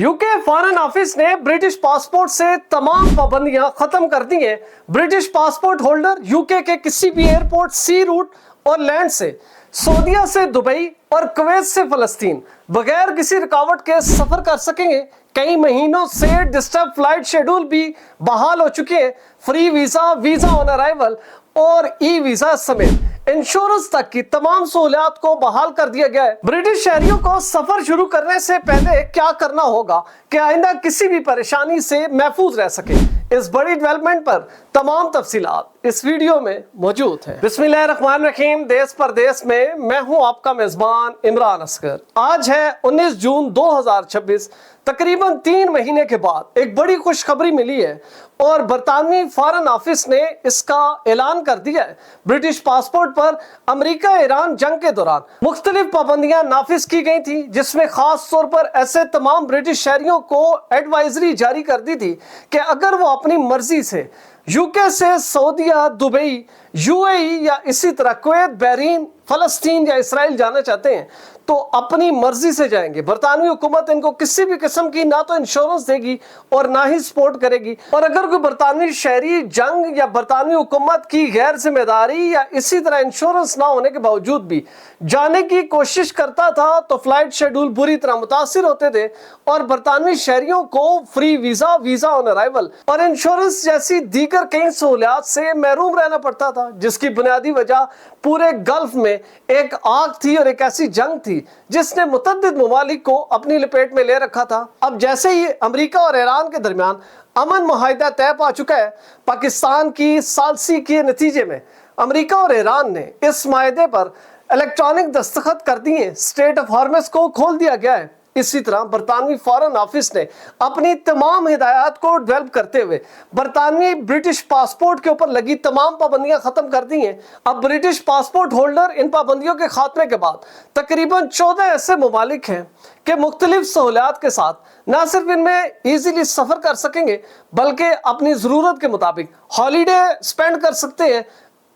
UK foreign office ने British passport से तमाम पाबंदियां खत्म कर दी हैं। ब्रिटिश पासपोर्ट होल्डर यूके के किसी भी एयरपोर्ट, सी रूट और लैंड से सऊदीया से दुबई और कुवैत से फलस्तीन बगैर किसी रुकावट के सफर कर सकेंगे। कई महीनों से डिस्टर्ब फ्लाइट शेड्यूल भी बहाल हो चुके हैं। Free visa, visa on arrival और ई वीजा समेत इंश्योरेंस तक की तमाम सहूलियात को बहाल कर दिया गया है। ब्रिटिश शहरियों को सफर शुरू करने से पहले क्या करना होगा कि आइंदा किसी भी परेशानी से महफूज रह सके, इस बड़ी डेवलपमेंट पर तमाम तफसीलात इस वीडियो में मौजूद हैं। बिस्मिल्लाहिर्रहमानिर्रहीम। देश परदेश में मैं हूं आपका मेजबान इमरान असगर। आज है 19 जून 2026। तकरीबन 3 महीने के बाद एक बड़ी खुशखबरी मिली है और बरतानवी फॉरेन ऑफिस ने इसका ऐलान कर दिया है। ब्रिटिश पासपोर्ट पर अमेरिका ईरान जंग के दौरान मुख्तलिफ पाबंदियां नाफिज की गई थी, जिसमें खास तौर पर ऐसे तमाम ब्रिटिश शहरियों को एडवाइजरी जारी कर दी थी कि अगर वो अपनी मर्जी से यूके से सऊदीया, दुबई, यूएई या इसी तरह कुवैत, बहरीन, फलस्तीन या इसराइल जाना चाहते हैं तो अपनी मर्जी से जाएंगे। बरतानवी हुकूमत इनको किसी भी किस्म की ना तो इंश्योरेंस देगी और ना ही सपोर्ट करेगी। और अगर कोई बरतानवी शहरी जंग या बरतानवी हुकूमत की गैर जिम्मेदारी या इसी तरह इंश्योरेंस ना होने के बावजूद भी जाने की कोशिश करता था तो फ्लाइट शेड्यूल बुरी तरह मुतासिर होते थे और बरतानवी शहरियों को free visa, visa on arrival और इंश्योरेंस जैसी दीगर कई सहूलियात से महरूम रहना पड़ता था, जिसकी बुनियादी वजह पूरे गल्फ में एक आग थी और एक ऐसी जंग थी जिसने मुतअद्दिद ममालिक को अपनी लपेट में ले रखा था। अब जैसे ही अमेरिका और ईरान के दरमियान अमन मुआहिदा तय पा चुका है, पाकिस्तान की सालसी के नतीजे में अमेरिका और ईरान ने इस माहदे पर इलेक्ट्रॉनिक दस्तखत कर दिए। स्टेट ऑफ हॉर्मस को खोल दिया गया है। इसी तरह बरतानवी फॉरेन ऑफिस ने अपनी तमाम हिदायत को डेवलप करते हुए बरतानवी ब्रिटिश पासपोर्ट के ऊपर लगी तमाम पाबंदियां खत्म कर दी हैं। अब ब्रिटिश पासपोर्ट होल्डर इन पाबंदियों के खात्मे के बाद तकरीबन 14 ऐसे ममालिक हैं कि मुख्तलिफ सहूलियात के साथ न सिर्फ इनमें ईजिली सफर कर सकेंगे बल्कि अपनी जरूरत के मुताबिक हॉलीडे स्पेंड कर सकते हैं,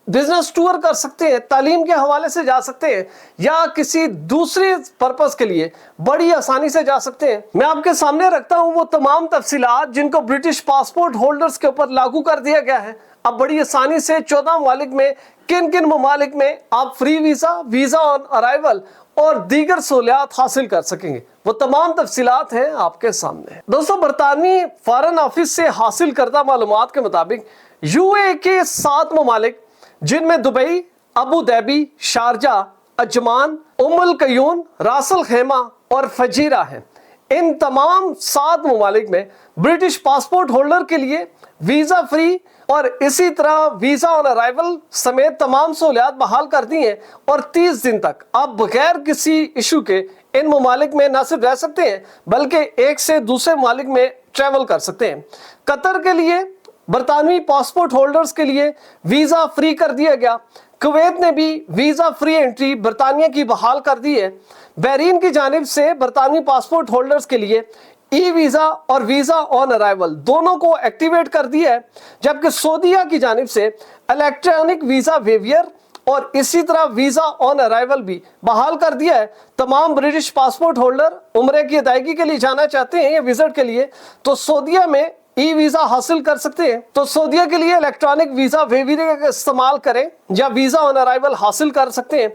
बिजनेस टूर कर सकते हैं, तालीम के हवाले से जा सकते हैं या किसी दूसरे पर्पस के लिए बड़ी आसानी से जा सकते हैं। मैं आपके सामने रखता हूं वो तमाम तफसीलात जिनको ब्रिटिश पासपोर्ट होल्डर्स के ऊपर लागू कर दिया गया है। अब बड़ी आसानी से 14 ममालिक में किन किन ममालिक में आप free visa, visa on arrival और दीगर सहूलियात हासिल कर सकेंगे, वो तमाम तफसीलात हैं आपके सामने। दोस्तों, बरतानवी फॉरेन ऑफिस से हासिल करदा मालूमात के मुताबिक यूए के 7 ममालिक जिनमें Dubai, Abu Dhabi, Sharjah, Ajman, Umm al Quwain, Ras al Khaimah और फजीरा हैं। इन तमाम 7 ममालिक में ब्रिटिश पासपोर्ट होल्डर के लिए वीजा फ्री और इसी तरह वीजा ऑन अराइवल समेत तमाम सहूलियात बहाल कर दी हैं और 30 दिन तक आप बगैर किसी इशू के इन ममालिक में न सिर्फ रह सकते हैं बल्कि एक से दूसरे ममालिक में ट्रेवल कर सकते हैं। कतर के लिए बरतानवी पासपोर्ट होल्डर्स के लिए वीजा फ्री कर दिया गया। कुवैत ने भी वीजा फ्री एंट्री बरतानिया की बहाल कर दी है। बहरीन की जानिब से बरतानवी पासपोर्ट होल्डर्स के लिए ई वीजा और वीजा ऑन अराइवल दोनों को एक्टिवेट कर दिया है, जबकि सऊदीया की जानिब से इलेक्ट्रॉनिक वीजा वेवियर और इसी तरह वीजा ऑन अराइवल भी बहाल कर दिया है। तमाम ब्रिटिश पासपोर्ट होल्डर उम्रे की अदायगी के लिए जाना चाहते हैं या विजिट के लिए तो सऊदीया में ई वीजा हासिल कर सकते हैं। तो सऊदीया के लिए इलेक्ट्रॉनिक वीजा वेवियर का इस्तेमाल करें या वीजा ऑन अराइवल हासिल कर सकते हैं।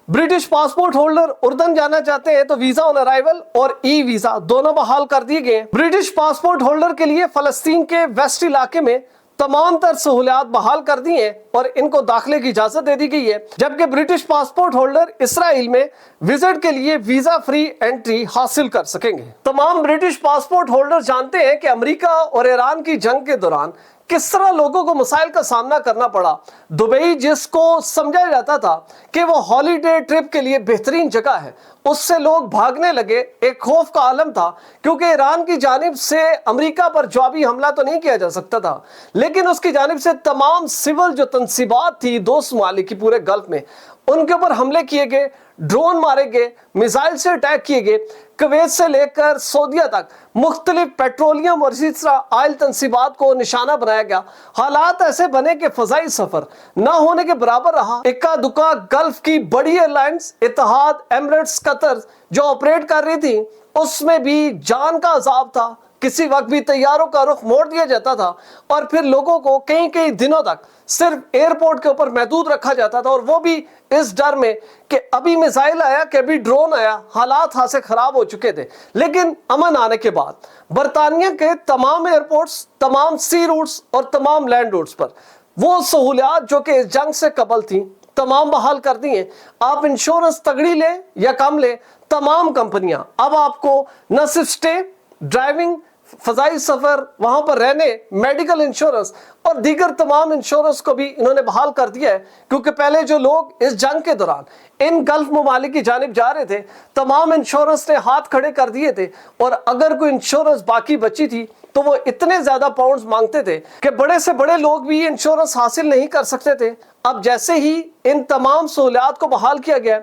ब्रिटिश पासपोर्ट होल्डर उर्दन जाना चाहते हैं तो वीजा ऑन अराइवल और ई वीजा दोनों बहाल कर दिए गए। ब्रिटिश पासपोर्ट होल्डर के लिए फलस्तीन के वेस्ट इलाके में तमाम तर सहूलियात बहाल कर दी हैं और इनको दाखिले की इजाजत दे दी गई है, जबकि ब्रिटिश पासपोर्ट होल्डर इसराइल में विजिट के लिए वीजा फ्री एंट्री हासिल कर सकेंगे। तमाम ब्रिटिश पासपोर्ट होल्डर जानते हैं कि अमेरिका और ईरान की जंग के दौरान किस तरह लोगों को मसाइल का सामना करना पड़ा। दुबई, जिसको समझा जाता था कि वो हॉलीडे ट्रिप के लिए बेहतरीन जगह है, उससे लोग भागने लगे। एक खौफ का आलम था क्योंकि ईरान की जानिब से अमेरिका पर जवाबी हमला तो नहीं किया जा सकता था, लेकिन उसकी जानिब से तमाम सिविल जो तंसीबात थी 2 ममालिक की पूरे गल्फ में, उनके ऊपर हमले किए गए, ड्रोन मारे गए, मिसाइल से अटैक किए गए। कुवैत से लेकर सऊदीया तक मुख्तलिफ पेट्रोलियम और इसी तरह आयल तंसीबात को निशाना बनाया गया। हालात ऐसे बने कि फजाई सफर न होने के बराबर रहा। इक्का दुक्का गल्फ की बड़ी एयरलाइंस इत्तेहाद, एमिरेट्स, कतर जो ऑपरेट कर रही थी उसमें भी जान का अजाब था। किसी वक्त भी तैयारों का रुख मोड़ दिया जाता था और फिर लोगों को कई कई दिनों तक सिर्फ एयरपोर्ट के ऊपर महदूद रखा जाता था, और वो भी इस डर में कि अभी मिसाइल आया, कि अभी ड्रोन आया। हालात खासे खराब हो चुके थे। लेकिन अमन आने के बाद बरतानिया के तमाम एयरपोर्ट्स, तमाम सी रूट्स और तमाम लैंड रूट्स पर वो सहूलियात जो कि इस जंग से कबल थी तमाम बहाल कर दी हैं। आप इंश्योरेंस तगड़ी ले या कम ले, तमाम कंपनियां अब आपको न सिर्फ स्टे, ड्राइविंग, फजाई सफर, वहां पर रहने, मेडिकल इंश्योरेंस और दीगर तमाम इंश्योरेंस को भी इन्होंने बहाल कर दिया है। क्योंकि पहले जो लोग इस जंग के दौरान इन गल्फ ममालिक की जानिब जा रहे थे, तमाम इंश्योरेंस ने हाथ खड़े कर दिए थे, और अगर कोई इंश्योरेंस बाकी बची थी तो वो इतने ज्यादा पाउंड्स मांगते थे कि बड़े से बड़े लोग भी इंश्योरेंस हासिल नहीं कर सकते थे। अब जैसे ही इन तमाम सहूलियात को बहाल किया गया,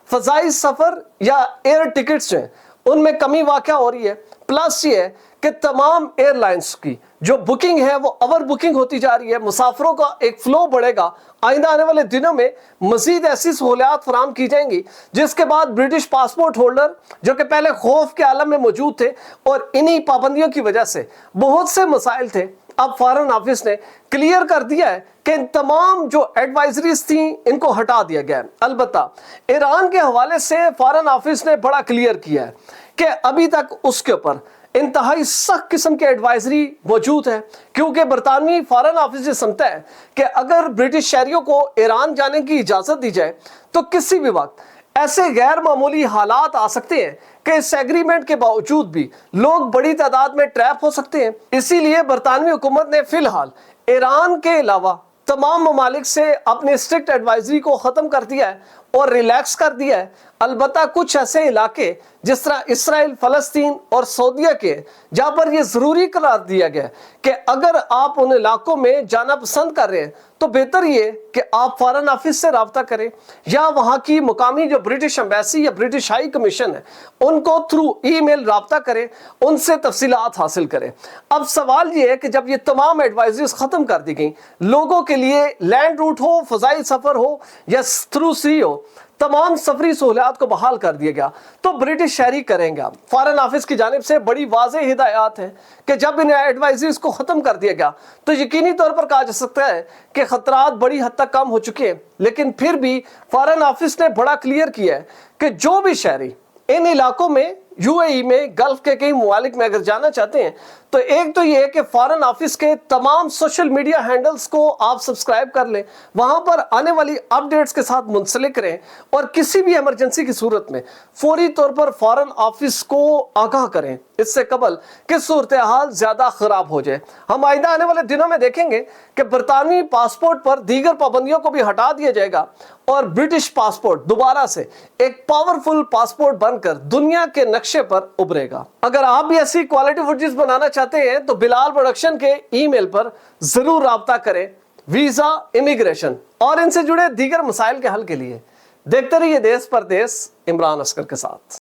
फजाई सफर या एयर टिकट्स हैं उनमें कमी वाक़या हो रही है। प्लस ये है कि तमाम एयरलाइंस की जो बुकिंग है वो ओवर बुकिंग होती जा रही है। मुसाफिरों का एक फ्लो बढ़ेगा। आइंदा आने वाले दिनों में मजीद ऐसी सहूलियात फराम की जाएंगी जिसके बाद ब्रिटिश पासपोर्ट होल्डर जो कि पहले खौफ के आलम में मौजूद थे और इन्हीं पाबंदियों की वजह से बहुत से मसाइल थे, अब फॉरेन ऑफिस ने क्लियर कर दिया है कि इन तमाम जो एडवाइजरीज थी इनको हटा दिया गया है। अलबत्ता ईरान के हवाले से फॉरेन ऑफिस ने बड़ा क्लियर किया है कि अभी तक उसके ऊपर इंतहाई सख्त किस्म की एडवाइजरी मौजूद है, क्योंकि बरतानवी फॉरेन ऑफिस ये समझता है कि अगर ब्रिटिश शहरियों को ईरान जाने की इजाजत दी जाए तो किसी भी वक्त ऐसे गैर मामूली हालात आ सकते हैं कि इस एग्रीमेंट के बावजूद भी लोग बड़ी तादाद में ट्रैप हो सकते हैं। इसीलिए बरतानवी हुकूमत ने फिलहाल ईरान के अलावा तमाम ममालिक से अपने स्ट्रिक्ट एडवाइजरी को ख़त्म कर दिया है और रिलैक्स कर दिया है। अलबत्ता कुछ ऐसे इलाके जिस तरह इसराइल, फ़लस्तीन और सऊदीया के, जहाँ पर यह ज़रूरी करार दिया गया कि अगर आप उन इलाकों में जाना पसंद कर रहे हैं तो बेहतर ये कि आप फॉरेन ऑफिस से रब्ता करें या वहाँ की मुकामी जो ब्रिटिश एम्बेसी या ब्रिटिश हाई कमीशन है उनको थ्रू ईमेल रब्ता करें, उनसे तफसीलात हासिल करें। अब सवाल ये है कि जब ये तमाम एडवाइजरीज ख़त्म कर दी गई, लोगों के लिए लैंड रूट हो, फ़ज़ाई सफ़र हो या थ्रू सी हो, तमाम सफरी सहूलियात को बहाल कर दिया गया, तो ब्रिटिश शहरी करेंगे। फॉरेन ऑफिस की जानिब से बड़ी वाज़ेह हिदायत है कि जब इन एडवाइजरीज को ख़त्म कर दिया गया तो यकीनी तौर पर कहा जा सकता है कि ख़तरात बड़ी हद तक कम हो चुके हैं। लेकिन फिर भी फॉरेन ऑफिस ने बड़ा क्लियर किया है कि जो भी शहरी इन इलाकों में, यूएई में, गल्फ के कई ममालिक में अगर जाना चाहते हैं तो एक तो ये है कि फॉरेन ऑफिस के तमाम सोशल मीडिया हैंडल्स को आप सब्सक्राइब कर लें, वहां पर आने वाली अपडेट्स के साथ मुंसलिक रहें और किसी भी इमरजेंसी की सूरत में फौरी तौर पर फॉरेन ऑफिस को आगाह करें इससे कबल कि सूरत हाल ज्यादा खराब हो जाए। हम आइंदा आने वाले दिनों में देखेंगे कि बरतानवी पासपोर्ट पर दीगर पाबंदियों को भी हटा दिया जाएगा और ब्रिटिश पासपोर्ट दोबारा से एक पावरफुल पासपोर्ट बनकर दुनिया के नक्शे पर उभरेगा। अगर आप भी ऐसी क्वालिटी फुटेज बनाना चाहते हैं तो बिलाल प्रोडक्शन के ईमेल पर जरूर राब्ता करें। वीजा, इमिग्रेशन और इनसे जुड़े दीगर मसाइल के हल के लिए देखते रहिए देश परदेश इमरान अस्कर के साथ।